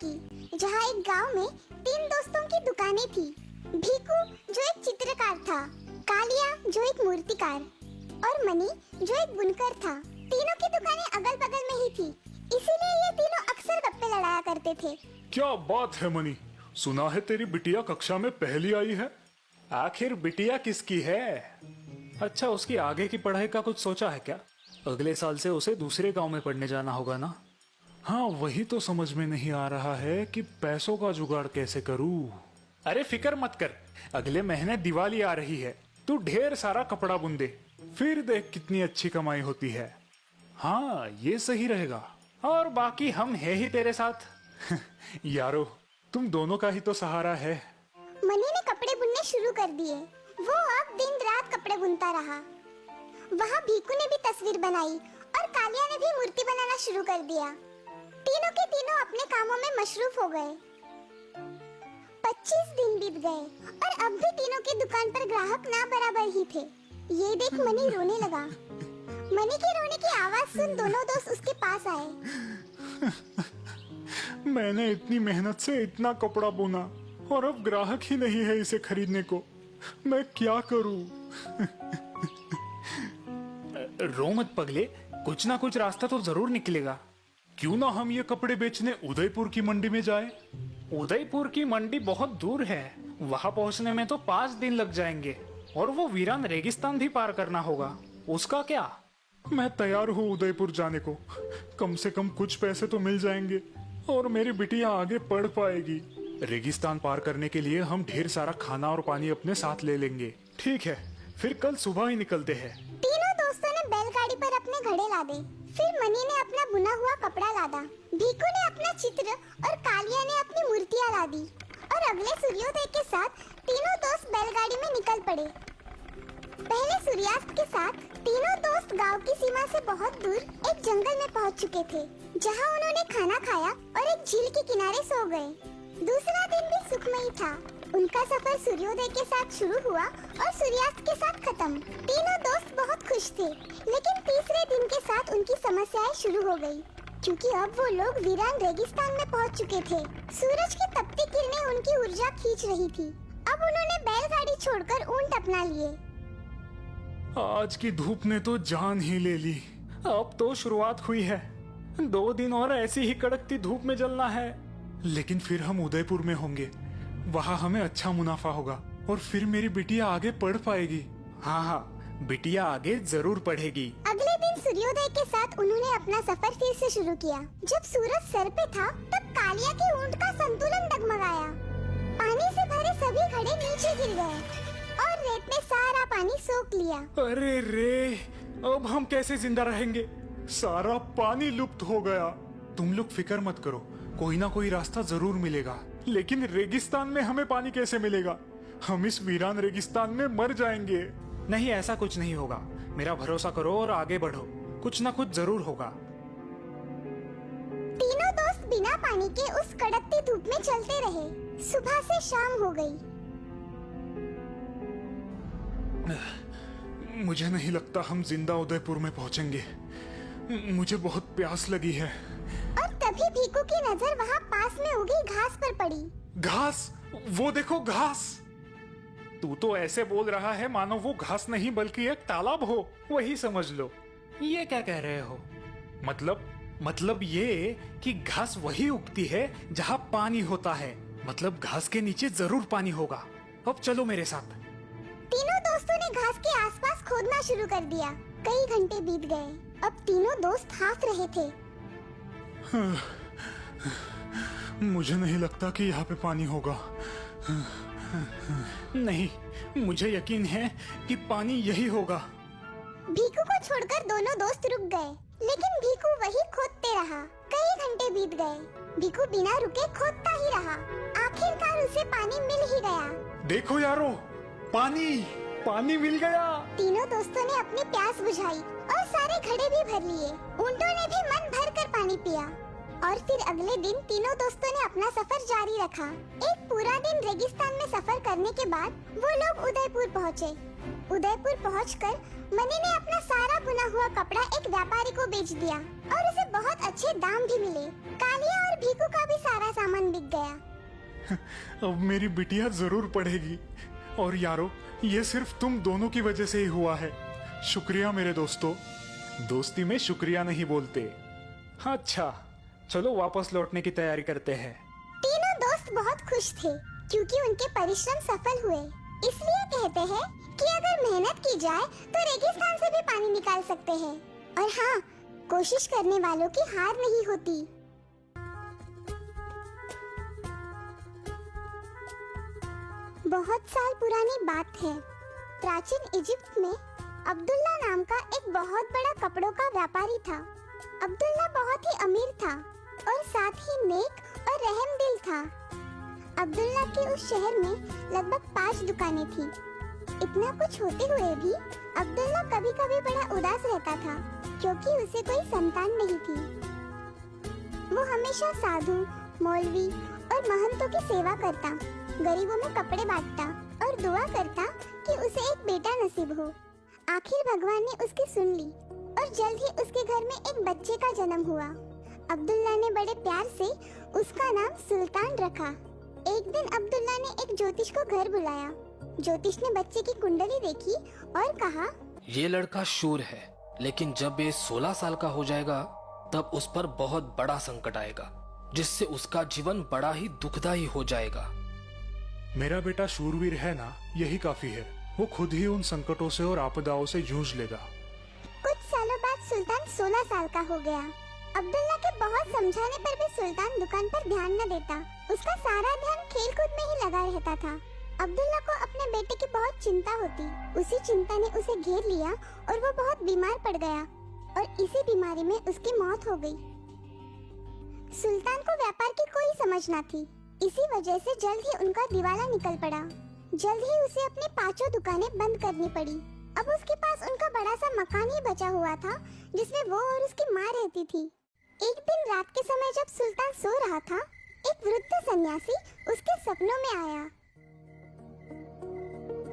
की, जहाँ एक गांव में 3 दोस्तों की दुकानें थी। भीकू जो एक चित्रकार था, कालिया जो एक मूर्तिकार और मनी जो एक बुनकर था। तीनों की दुकानें अगल बगल में ही थी, इसीलिए ये तीनों अक्सर गप्पे लड़ाया करते थे। क्या बात है मनी, सुना है तेरी बिटिया कक्षा में पहली आई है। आखिर बिटिया किसकी है? अच्छा, उसकी आगे की पढ़ाई का कुछ सोचा है क्या? अगले साल से उसे दूसरे गांव में पढ़ने जाना होगा ना? हाँ, वही तो समझ में नहीं आ रहा है कि पैसों का जुगाड़ कैसे करूँ। अरे फिक्र मत कर, अगले महीने दिवाली आ रही है, तू ढेर सारा कपड़ा बुन दे, फिर देख कितनी अच्छी कमाई होती है। हाँ, ये सही रहेगा। और बाकी हम है ही तेरे साथ। यारो, तुम दोनों का ही तो सहारा है। मनी ने कपड़े बुनने शुरू कर दिए। वो अब दिन रात कपड़े बुनता रहा। वहाँ भीकू ने भी तस्वीर बनाई और कालिया ने भी मूर्ति बनाना शुरू कर दिया। तीनों के तीनों अपने कामों में मशरूफ हो गए। 25 दिन बीत गए और अब भी तीनों की दुकान पर ग्राहक ना बराबर ही थे। ये देख मनी रोने लगा। मनी के रोने की आवाज सुन दोनों दोस्त उसके पास आए। मैंने इतनी मेहनत से इतना कपड़ा बुना और अब ग्राहक ही नहीं है इसे खरीदने को। मैं क्या करूं? रो मत पगले, कुछ ना कुछ रास्ता तो जरूर निकलेगा। क्यों ना हम ये कपड़े बेचने उदयपुर की मंडी में जाएं? उदयपुर की मंडी बहुत दूर है, वहां पहुंचने में तो 5 दिन लग जाएंगे और वो वीरान रेगिस्तान भी पार करना होगा। उसका क्या? मैं तैयार हूँ उदयपुर जाने को। कम से कम कुछ पैसे तो मिल जाएंगे और मेरी बिटिया आगे पढ़ पाएगी। रेगिस्तान पार करने के लिए हम ढेर सारा खाना और पानी अपने साथ ले लेंगे। ठीक है, फिर कल सुबह ही निकलते हैं। तीनों दोस्तों ने बैलगाड़ी पर अपने घड़े लादे। फिर मनी ने अपना बुना हुआ कपड़ा लादा, भीकू ने अपना चित्र और कालिया ने अपनी मूर्तियाँ लादी और अगले सूर्योदय के साथ तीनों दोस्त बैलगाड़ी में निकल पड़े। पहले सूर्यास्त के साथ तीनों दोस्त गांव की सीमा से बहुत दूर एक जंगल में पहुंच चुके थे, जहां उन्होंने खाना खाया और एक झील के किनारे सो गए। दूसरा दिन भी सुखमयी था। उनका सफर सूर्योदय के साथ शुरू हुआ और सूर्यास्त के साथ खत्म। तीनों दोस्त बहुत खुश थे, लेकिन तीसरे दिन के साथ उनकी समस्याएं शुरू हो गयी, क्योंकि अब वो लोग वीरान रेगिस्तान में पहुंच चुके थे। सूरज की तपती किरणें उनकी ऊर्जा खींच रही थी। अब उन्होंने बैलगाड़ी छोड़कर ऊंट अपना लिए। आज की धूप ने तो जान ही ले ली। अब तो शुरुआत हुई है, 2 दिन और ऐसी ही कड़कती धूप में जलना है। लेकिन फिर हम उदयपुर में होंगे, वहाँ हमें अच्छा मुनाफा होगा और फिर मेरी बिटिया आगे पढ़ पाएगी। हाँ हाँ, बिटिया आगे जरूर पढ़ेगी। अगले दिन सूर्योदय के साथ उन्होंने अपना सफर फिर से शुरू किया। जब सूरज सर पे था, तब कालिया के ऊंट का संतुलन डगमगाया। पानी से भरे सभी घड़े नीचे गिर गए और रेत ने सारा पानी सोख लिया। अरे रे, अब हम कैसे जिंदा रहेंगे? सारा पानी लुप्त हो गया। तुम लोग फिक्र मत करो, कोई ना कोई रास्ता जरूर मिलेगा। लेकिन रेगिस्तान में हमें पानी कैसे मिलेगा? हम इस वीरान रेगिस्तान में मर जाएंगे। नहीं, ऐसा कुछ नहीं होगा, मेरा भरोसा करो और आगे बढ़ो, कुछ ना कुछ जरूर होगा। तीनों दोस्त बिना पानी के उस कड़कती धूप में चलते रहे। सुबह से शाम हो गई। मुझे नहीं लगता हम जिंदा उदयपुर में पहुंचेंगे। मुझे बहुत प्यास लगी है। और तभी भीकू की नजर वहाँ पास में उगी घास पर पड़ी। घास? वो देखो घास। तू तो ऐसे बोल रहा है मानो वो घास नहीं बल्कि एक तालाब हो, वही समझ लो। ये क्या कह रहे हो? मतलब ये कि घास वही उगती है जहाँ पानी होता है। मतलब घास के नीचे जरूर पानी होगा। अब चलो मेरे साथ। तीनों दोस्तों ने घास के आसपास खोदना शुरू कर दिया। कई घंटे बीत गए। अब तीनों दोस्त हाफ रहे थे। मुझे नहीं लगता कि यहाँ पे पानी होगा। नहीं, मुझे यकीन है कि पानी यही होगा। भीकू को छोड़कर दोनों दोस्त रुक गए, लेकिन भीकू वही खोदते रहा। कई घंटे बीत गए। भीकू बिना रुके खोदता ही रहा। आखिरकार उसे पानी मिल ही गया। देखो यारो, पानी मिल गया। तीनों दोस्तों ने अपनी प्यास बुझाई और सारे घड़े भी भर लिए। ऊंटों ने भी मन भर कर पानी पिया और फिर अगले दिन तीनों दोस्तों ने अपना सफर जारी रखा। एक पूरा दिन रेगिस्तान में सफर करने के बाद वो लोग उदयपुर पहुँचे। उदयपुर पहुंचकर मनी ने अपना सारा बुना हुआ कपड़ा एक व्यापारी को बेच दिया और उसे बहुत अच्छे दाम भी मिले। कालिया और भीकू का भी सारा सामान गया। अब मेरी बिटिया जरूर पढ़ेगी। और यारो, ये सिर्फ तुम दोनों की वजह से ही हुआ है। शुक्रिया मेरे दोस्तों। दोस्ती में शुक्रिया नहीं बोलते। अच्छा, चलो वापस लौटने की तैयारी करते हैं। तीनों दोस्त बहुत खुश थे क्योंकि उनके परिश्रम सफल हुए। इसलिए कहते हैं कि अगर मेहनत की जाए तो रेगिस्तान से भी पानी निकाल सकते हैं। और हाँ, कोशिश करने वालों की हार नहीं होती। बहुत साल पुरानी बात है। प्राचीन इजिप्ट में अब्दुल्ला नाम का एक बहुत बड़ा कपड़ों का व्यापारी था। अब्दुल्ला बहुत ही अमीर था और साथ ही नेक और रहमदिल था। अब्दुल्ला के उस शहर में लगभग 5 दुकानें थी। इतना कुछ होते हुए भी अब्दुल्ला कभी-कभी बड़ा उदास रहता था क्योंकि उसे कोई संतान नहीं थी। वो हमेशा साधु, मौलवी और महंतों की सेवा करता, गरीबों में कपड़े बांटता और दुआ करता कि उसे एक बेटा नसीब हो। आखिर भगवान ने उसकी सुन ली और जल्द ही उसके घर में एक बच्चे का जन्म हुआ। अब्दुल्ला ने बड़े प्यार से उसका नाम सुल्तान रखा। एक दिन अब्दुल्ला ने एक ज्योतिष को घर बुलाया। ज्योतिष ने बच्चे की कुंडली देखी और कहा, ये लड़का शूर है, लेकिन जब ये 16 साल का हो जाएगा तब उस पर बहुत बड़ा संकट आएगा, जिससे उसका जीवन बड़ा ही दुखदायी हो जाएगा। मेरा बेटा शूरवीर है ना, यही काफी है। वो खुद ही उन संकटों से और आपदाओं से जूझ लेगा। कुछ सालों बाद सुल्तान 16 साल का हो गया। अब्दुल्ला के बहुत समझाने पर भी सुल्तान दुकान पर ध्यान न देता। उसका सारा ध्यान खेल कूद में ही लगा रहता था। अब्दुल्ला को अपने बेटे की बहुत चिंता होती। उसी चिंता ने उसे घेर लिया और वो बहुत बीमार पड़ गया और इसी बीमारी में उसकी मौत हो गई। सुल्तान को व्यापार की कोई समझ न थी। इसी वजह से जल्द ही उनका दिवाला निकल पड़ा। जल्द ही उसे अपनी 5 दुकानें बंद करनी पड़ी। अब उसके पास उनका बड़ा सा मकान ही बचा हुआ था जिसमें वो और उसकी माँ रहती थी। एक दिन रात के समय जब सुल्तान सो रहा था, एक वृद्ध सन्यासी उसके सपनों में आया।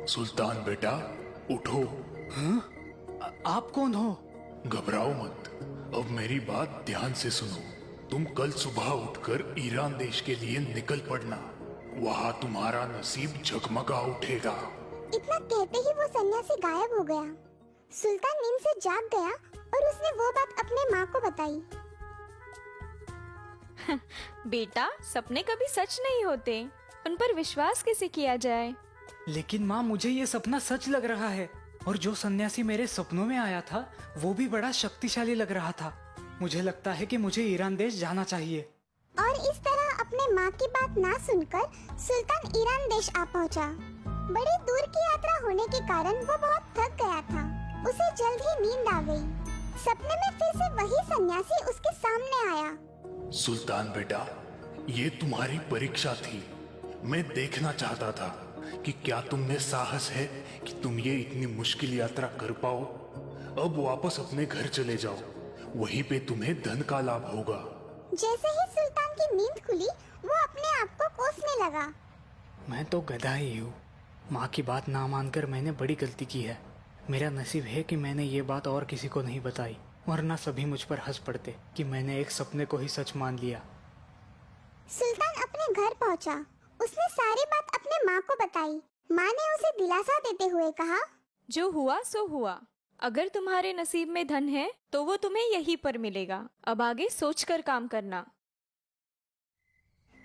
सुल्तान बेटा, उठो। आप कौन हो? घबराओ मत। अब मेरी बात ध्यान से सुनो। तुम कल सुबह उठकर ईरान देश के लिए निकल पड़ना। वहाँ तुम्हारा नसीब झगमगा उठेगा। इतना कहते ही वो सन्यासी गायब हो गया। सुल्तान नींद से जाग गया और उसने वो बात अपने माँ को बताई। बेटा, सपने कभी सच नहीं होते, उन पर विश्वास कैसे किया जाए? लेकिन माँ, मुझे ये सपना सच लग रहा है और जो सन्यासी मेरे सपनों में आया था वो भी बड़ा शक्तिशाली लग रहा था। मुझे लगता है कि मुझे ईरान देश जाना चाहिए। और इस तरह अपने माँ की बात ना सुनकर सुल्तान ईरान देश आ पहुँचा। बड़ी दूर की यात्रा होने के कारण वो बहुत थक गया था। उसे जल्द ही नींद आ गई। सपने में फिर से वही सन्यासी उसके सामने आया। सुल्तान बेटा, ये तुम्हारी परीक्षा थी। मैं देखना चाहता था कि क्या तुम में साहस है कि तुम ये इतनी मुश्किल यात्रा कर पाओ। अब वापस अपने घर चले जाओ, वहीं पे तुम्हें धन का लाभ होगा। जैसे ही सुल्तान की नींद खुली, वो अपने आप को कोसने लगा। मैं तो गधा ही हूँ। माँ की बात ना मानकर मैंने बड़ी गलती की है। मेरा नसीब है कि मैंने ये बात और किसी को नहीं बताई, वरना सभी मुझ पर हंस पड़ते कि मैंने एक सपने को ही सच मान लिया। सुल्तान अपने घर पहुंचा। उसने सारी बात अपने माँ को बताई। माँ ने उसे दिलासा देते हुए कहा, जो हुआ सो हुआ। अगर तुम्हारे नसीब में धन है तो वो तुम्हें यहीं पर मिलेगा। अब आगे सोचकर काम करना।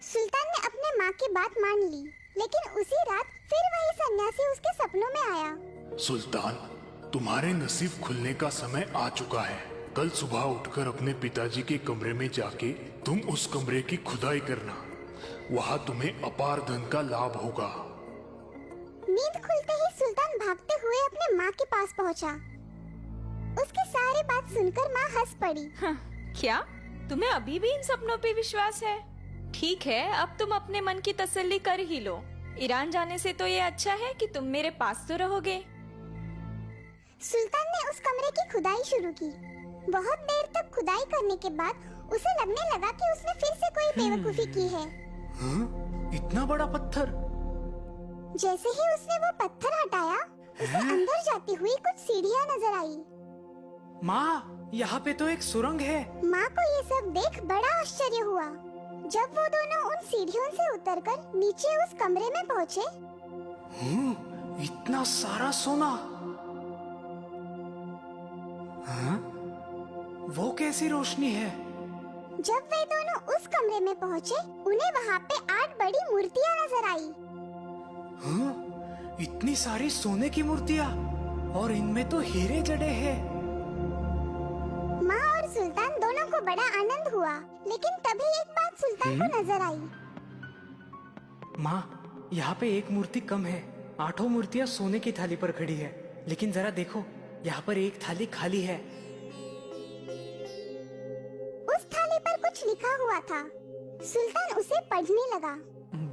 सुल्तान ने अपने माँ की बात मान ली, लेकिन उसी रात फिर वही सन्यासी उसके सपनों में आया। सुल्तान, तुम्हारे नसीब खुलने का समय आ चुका है। कल सुबह उठकर अपने पिताजी के कमरे में जाके तुम उस कमरे की खुदाई करना। वहाँ तुम्हें अपार धन का लाभ होगा। नींद खुलते ही सुल्तान भागते हुए अपने माँ के पास पहुँचा। उसकी सारी बात सुनकर माँ हंस पड़ी। क्या तुम्हें अभी भी इन सपनों पे विश्वास है? ठीक है, अब तुम अपने मन की तसल्ली कर ही लो। ईरान जाने से तो ये अच्छा है कि तुम मेरे पास तो रहोगे। सुल्तान ने उस कमरे की खुदाई शुरू की। बहुत देर तक खुदाई करने के बाद उसे लगने लगा कि उसने फिर से कोई बेवकूफी की है। इतना बड़ा पत्थर! जैसे ही उसने वो पत्थर हटाया, उसे अंदर जाती हुई कुछ सीढ़ियाँ नजर आई। माँ, यहाँ पे तो एक सुरंग है। माँ को ये सब देख बड़ा आश्चर्य हुआ। जब वो दोनों उन सीढ़ियों से उतरकर नीचे उस कमरे में पहुंचे, इतना सारा सोना। हाँ? वो कैसी रोशनी है? जब वे दोनों उस कमरे में पहुंचे, उन्हें वहाँ पे 8 बड़ी मूर्तियाँ नजर आई। हाँ? इतनी सारी सोने की मूर्तियाँ, और इनमें तो हीरे जड़े हैं। माँ और सुल्तान दोनों को बड़ा आनंद हुआ, लेकिन तभी एक बात सुल्तान को नजर आई। माँ, यहाँ पे एक मूर्ति कम है। 8 मूर्तियाँ सोने की थाली पर खड़ी है, लेकिन जरा देखो, यहाँ पर एक थाली खाली है। उस थाली पर कुछ लिखा हुआ था। सुल्तान उसे पढ़ने लगा।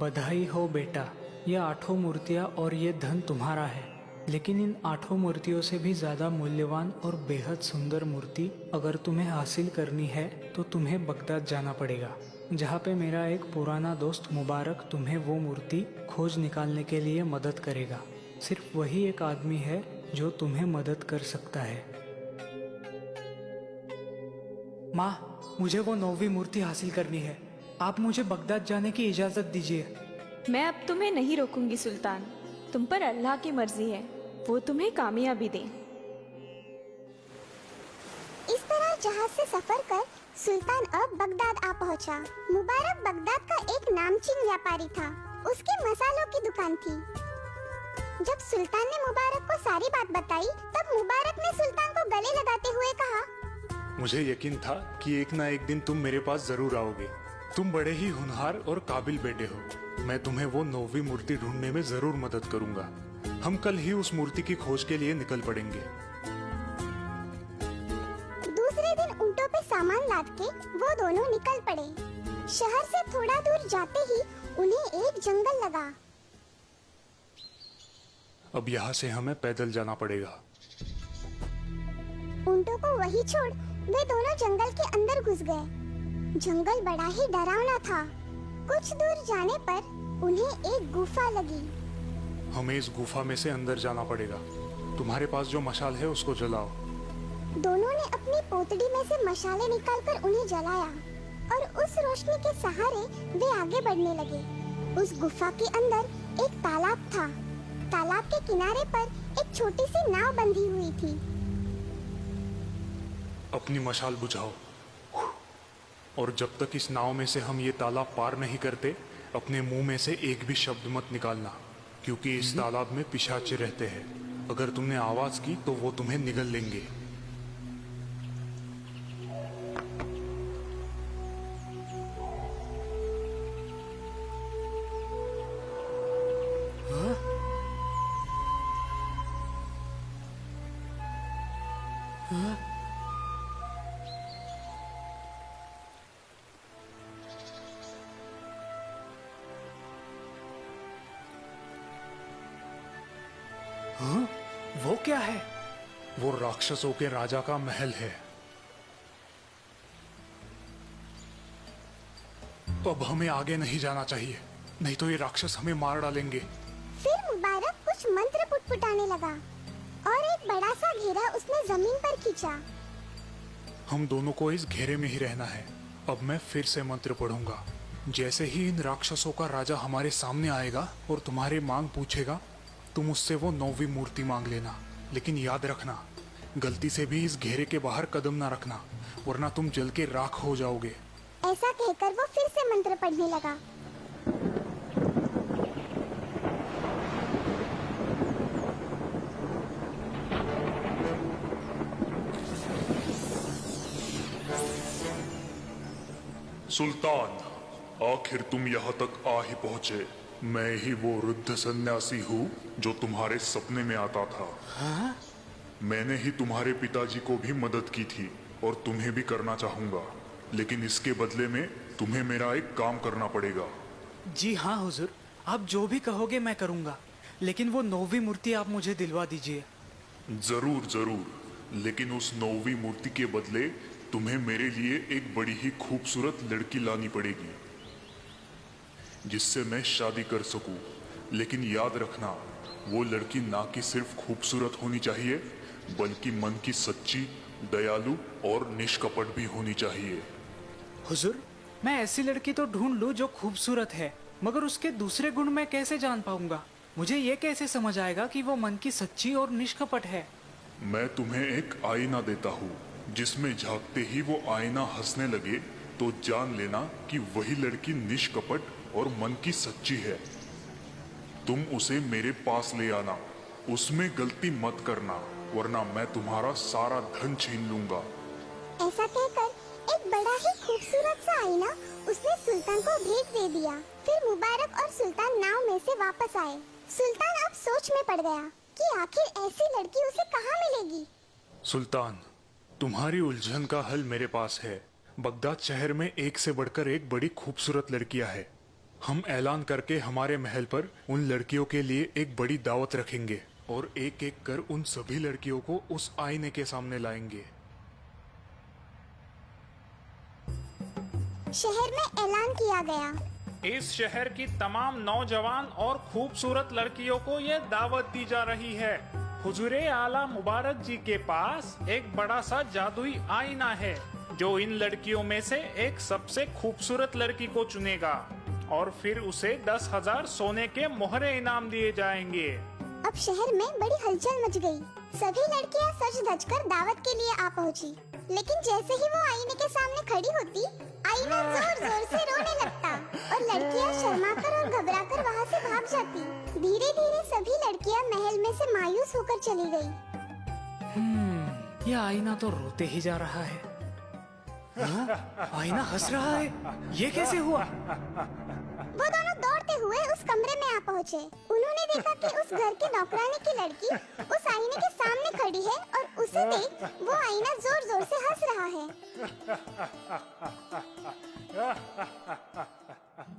बधाई हो बेटा, ये 8 मूर्तियाँ और ये धन तुम्हारा है। लेकिन इन 8 मूर्तियों से भी ज्यादा मूल्यवान और बेहद सुंदर मूर्ति अगर तुम्हें हासिल करनी है तो तुम्हें बगदाद जाना पड़ेगा, जहाँ पे मेरा एक पुराना दोस्त मुबारक तुम्हें वो मूर्ति खोज निकालने के लिए मदद करेगा। सिर्फ वही एक आदमी है जो तुम्हें मदद कर सकता है। माँ, मुझे वो 9वीं मूर्ति हासिल करनी है। आप मुझे बगदाद जाने की इजाजत दीजिए। मैं अब तुम्हें नहीं रोकूंगी सुल्तान। तुम पर अल्लाह की मर्जी है, वो तुम्हें कामयाबी दे। इस तरह जहाज से सफर कर सुल्तान अब बगदाद आ पहुंचा। मुबारक बगदाद का एक नामचीन व्यापारी था। उसकी मसालों की दुकान थी। जब सुल्तान ने मुबारक को सारी बात बताई, तब मुबारक ने सुल्तान को गले लगाते हुए कहा, मुझे यकीन था कि एक ना एक दिन तुम मेरे पास जरूर आओगे। तुम बड़े ही होनहार और काबिल बेटे हो। मैं तुम्हें वो 9वीं मूर्ति ढूंढने में जरूर मदद करूंगा। हम कल ही उस मूर्ति की खोज के लिए निकल पड़ेंगे। दूसरे दिन ऊंटों पे सामान लाद के वो दोनों निकल पड़े। शहर से थोड़ा दूर जाते ही उन्हें एक जंगल लगा। अब यहाँ से हमें पैदल जाना पड़ेगा। ऊंटों को वही छोड़ वे दोनों जंगल के अंदर घुस गए। जंगल बड़ा ही डरावना था। कुछ दूर जाने पर उन्हें एक गुफा लगी। हमें इस गुफा में से अंदर जाना पड़ेगा। तुम्हारे पास जो मशाल है उसको जलाओ। दोनों ने अपनी पोतड़ी में से मशाले निकालकर उन्हें जलाया और उस रोशनी के सहारे वे आगे बढ़ने लगे। उस गुफा के अंदर एक तालाब था। तालाब के किनारे पर एक छोटी सी नाव बंधी हुई थी। अपनी मशाल बुझाओ और जब तक इस नाव में से हम ये तालाब पार नहीं करते, अपने मुंह में से एक भी शब्द मत निकालना, क्योंकि इस तालाब में पिशाच रहते हैं। अगर तुमने आवाज की तो वो तुम्हें निगल लेंगे। हाँ? वो क्या है? वो राक्षसों के राजा का महल है। अब हमें आगे नहीं जाना चाहिए, नहीं तो ये राक्षस हमें मार डालेंगे। फिर मुबारक कुछ मंत्र पुटपुटाने लगा और एक बड़ा सा घेरा उसने जमीन पर खींचा। हम दोनों को इस घेरे में ही रहना है। अब मैं फिर से मंत्र पढ़ूंगा। जैसे ही इन राक्षसों का राजा हमारे सामने आएगा और तुम्हारे मांग पूछेगा, तुम उससे वो 9वीं मूर्ति मांग लेना। लेकिन याद रखना, गलती से भी इस घेरे के बाहर कदम ना रखना, वरना तुम जल के राख हो जाओगे। ऐसा कहकर वो फिर से मंत्र पढ़ने लगा। सुल्तान, आखिर तुम यहाँ तक आ ही पहुँचे। मैं ही वो वृद्ध सन्यासी हूँ जो तुम्हारे सपने में आता था। हाँ? मैंने ही तुम्हारे पिताजी को भी मदद की थी और तुम्हें भी करना चाहूंगा, लेकिन इसके बदले में तुम्हें मेरा एक काम करना पड़ेगा। जी हाँ हुजूर, आप जो भी कहोगे मैं करूँगा, लेकिन वो 9वीं मूर्ति आप मुझे दिलवा दीजिए। जरूर जरूर, लेकिन उस 9वीं मूर्ति के बदले तुम्हें मेरे लिए एक बड़ी ही खूबसूरत लड़की लानी पड़ेगी, जिससे मैं शादी कर सकूं। लेकिन याद रखना, वो लड़की ना कि सिर्फ खूबसूरत होनी चाहिए, बल्कि मन की सच्ची, दयालु और निष्कपट भी होनी चाहिए। हुजूर, मैं ऐसी लड़की तो ढूंढ लूं जो खूबसूरत है, मगर उसके दूसरे गुण मैं कैसे जान पाऊंगा? मुझे ये कैसे समझ आएगा कि वो मन की सच्ची और निष्कपट है? मैं तुम्हें एक आईना देता हूँ, जिसमें झांकते ही वो आईना हंसने लगे तो जान लेना कि वही लड़की निष्कपट और मन की सच्ची है। तुम उसे मेरे पास ले आना, उसमें गलती मत करना, वरना मैं तुम्हारा सारा धन छीन लूंगा। ऐसा कहकर एक बड़ा ही खूबसूरत सा आईना उसने सुल्तान को भेंट दे दिया। फिर मुबारक और सुल्तान नाव में से वापस आए। सुल्तान अब सोच में पड़ गया कि आखिर ऐसी लड़की उसे कहाँ मिलेगी। सुल्तान, तुम्हारी उलझन का हल मेरे पास है। बगदाद शहर में एक से बढ़कर एक बड़ी खूबसूरत लड़कियां हैं। हम ऐलान करके हमारे महल पर उन लड़कियों के लिए एक बड़ी दावत रखेंगे और एक एक कर उन सभी लड़कियों को उस आईने के सामने लाएंगे। शहर में ऐलान किया गया। इस शहर की तमाम नौजवान और खूबसूरत लड़कियों को ये दावत दी जा रही है। हुजूरे आला मुबारक जी के पास एक बड़ा सा जादुई आईना है, जो इन लड़कियों में से एक सबसे खूबसूरत लड़की को चुनेगा और फिर उसे 10,000 सोने के मोहरे इनाम दिए जाएंगे। अब शहर में बड़ी हलचल मच गई। सभी लड़कियां सज धज कर दावत के लिए आ पहुंची। लेकिन जैसे ही वो आईने के सामने खड़ी होती, आईना जोर जोर से रोने लगता और लड़कियां शर्माकर और घबराकर वहाँ से भाग जाती। धीरे धीरे सभी लड़कियां महल में से मायूस होकर चली गई। यह आईना तो रोते ही जा रहा है। हाँ? आईना हंस रहा है। ये कैसे हुआ? वो दोनों दौड़ते हुए उस कमरे में आ पहुँचे। उन्होंने देखा कि उस घर की नौकरानी की लड़की उस आईने के सामने खड़ी है और उसे देख वो आईना जोर जोर से हंस रहा है।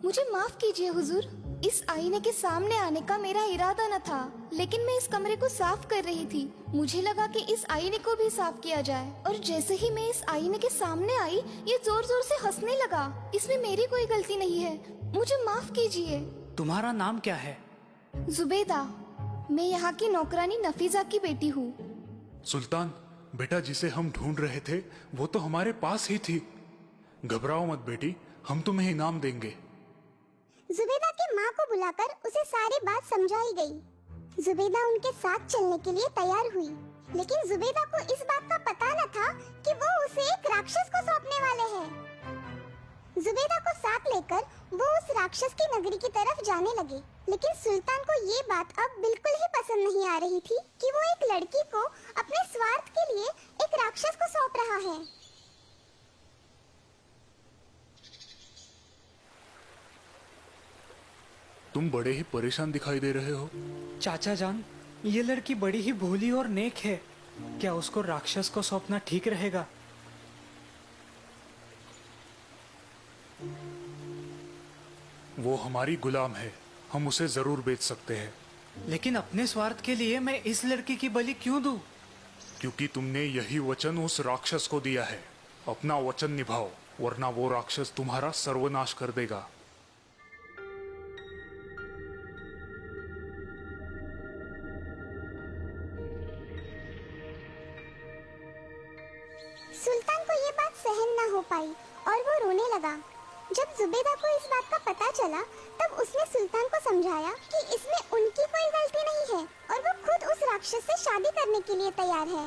मुझे माफ कीजिए हुजूर, इस आईने के सामने आने का मेरा इरादा न था, लेकिन मैं इस कमरे को साफ कर रही थी। मुझे लगा कि इस आईने को भी साफ किया जाए, और जैसे ही मैं इस आईने के सामने आई, ये जोर जोर से हंसने लगा। इसमें मेरी कोई गलती नहीं है, मुझे माफ कीजिए। तुम्हारा नाम क्या है? जुबेदा, मैं यहाँ की नौकरानी नफीजा की बेटी हूँ। सुल्तान, बेटा जिसे हम ढूंढ रहे थे वो तो हमारे पास ही थी। घबराओ मत बेटी, हम तुम्हें इनाम देंगे। जुबेदा की माँ को बुलाकर उसे सारी बात समझाई गई। जुबेदा उनके साथ चलने के लिए तैयार हुई, लेकिन जुबेदा को इस बात का पता न था कि वो उसे एक राक्षस को सौंपने वाले हैं। जुबेदा को साथ लेकर वो उस राक्षस की नगरी की तरफ जाने लगे, लेकिन सुल्तान को ये बात अब बिल्कुल ही पसंद नहीं आ रही थी कि वो एक लड़की को अपने स्वार्थ के लिए एक राक्षस को सौंप रहा है। तुम बड़े ही परेशान दिखाई दे रहे हो। चाचा जान, ये लड़की बड़ी ही भोली और नेक है। क्या उसको राक्षस को सौंपना ठीक रहेगा? वो हमारी गुलाम है, हम उसे जरूर बेच सकते हैं। लेकिन अपने स्वार्थ के लिए मैं इस लड़की की बलि क्यों दूं? क्योंकि तुमने यही वचन उस राक्षस को दिया है। अपना वचन निभाओ, वरना वो राक्षस तुम्हारा सर्वनाश कर देगा। सुल्तान को ये बात सहन न हो पाई और वो रोने लगा। जब जुबेदा को इस बात का पता चला, तब उसने सुल्तान को समझाया कि इसमें उनकी कोई गलती नहीं है और वो खुद उस राक्षस से शादी करने के लिए तैयार है।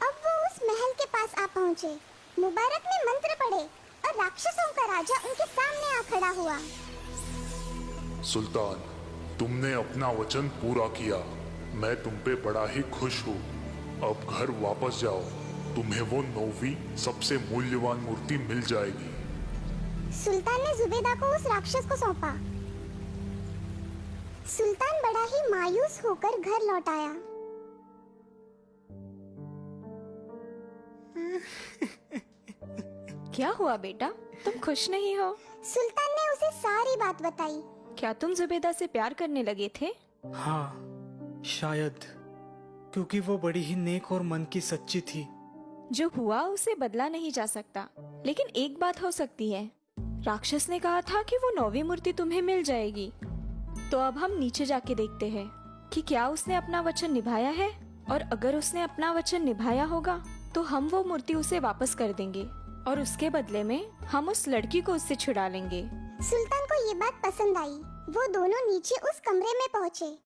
अब वो उस महल के पास आ पहुंचे। मुबारक ने मंत्र पढ़े और राक्षसों का राजा उनके सामने आ खड़ा हुआ। सुल्तान, तुमने अपना वचन पूरा किया। मैं तुम पे बड़ा ही खुश हूँ। अब घर वापस जाओ, तुम्हें वो 9वीं सबसे मूल्यवान मूर्ति मिल जाएगी। सुल्तान ने जुबेदा को उस राक्षस को सौंपा। सुल्तान बड़ा ही मायूस होकर घर लौट आया। क्या हुआ बेटा, तुम खुश नहीं हो? सुल्तान ने उसे सारी बात बताई। क्या तुम जुबेदा से प्यार करने लगे थे? हाँ, शायद, क्योंकि वो बड़ी ही नेक और मन की सच्ची थी। जो हुआ उसे बदला नहीं जा सकता, लेकिन एक बात हो सकती है। राक्षस ने कहा था कि वो 9वीं मूर्ति तुम्हें मिल जाएगी। तो अब हम नीचे जाके देखते हैं कि क्या उसने अपना वचन निभाया है, और अगर उसने अपना वचन निभाया होगा तो हम वो मूर्ति उसे वापस कर देंगे और उसके बदले में हम उस लड़की को उससे छुड़ा लेंगे। सुल्तान को ये बात पसंद आई। वो दोनों नीचे उस कमरे में पहुँचे।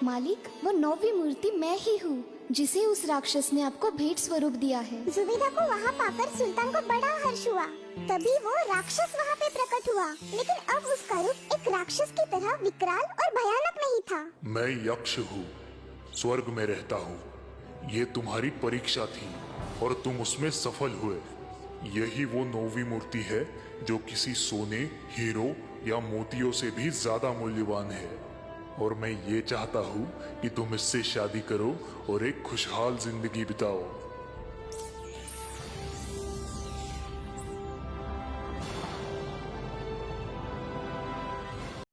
मालिक, वो 9वीं मूर्ति मैं ही हूँ जिसे उस राक्षस ने आपको भेंट स्वरूप दिया है। जुबैदा को वहाँ पाकर सुल्तान को बड़ा हर्ष हुआ। तभी वो राक्षस वहाँ पे प्रकट हुआ, लेकिन अब उसका रूप एक राक्षस की तरह विकराल और भयानक नहीं था। मैं यक्ष हूँ, स्वर्ग में रहता हूँ। ये तुम्हारी परीक्षा थी और तुम उसमें सफल हुए। यही वो 9वीं मूर्ति है जो किसी सोने, हीरो या मोतियों से भी ज्यादा मूल्यवान है। और मैं ये चाहता हूँ कि तुम इससे शादी करो और एक खुशहाल जिंदगी बिताओ।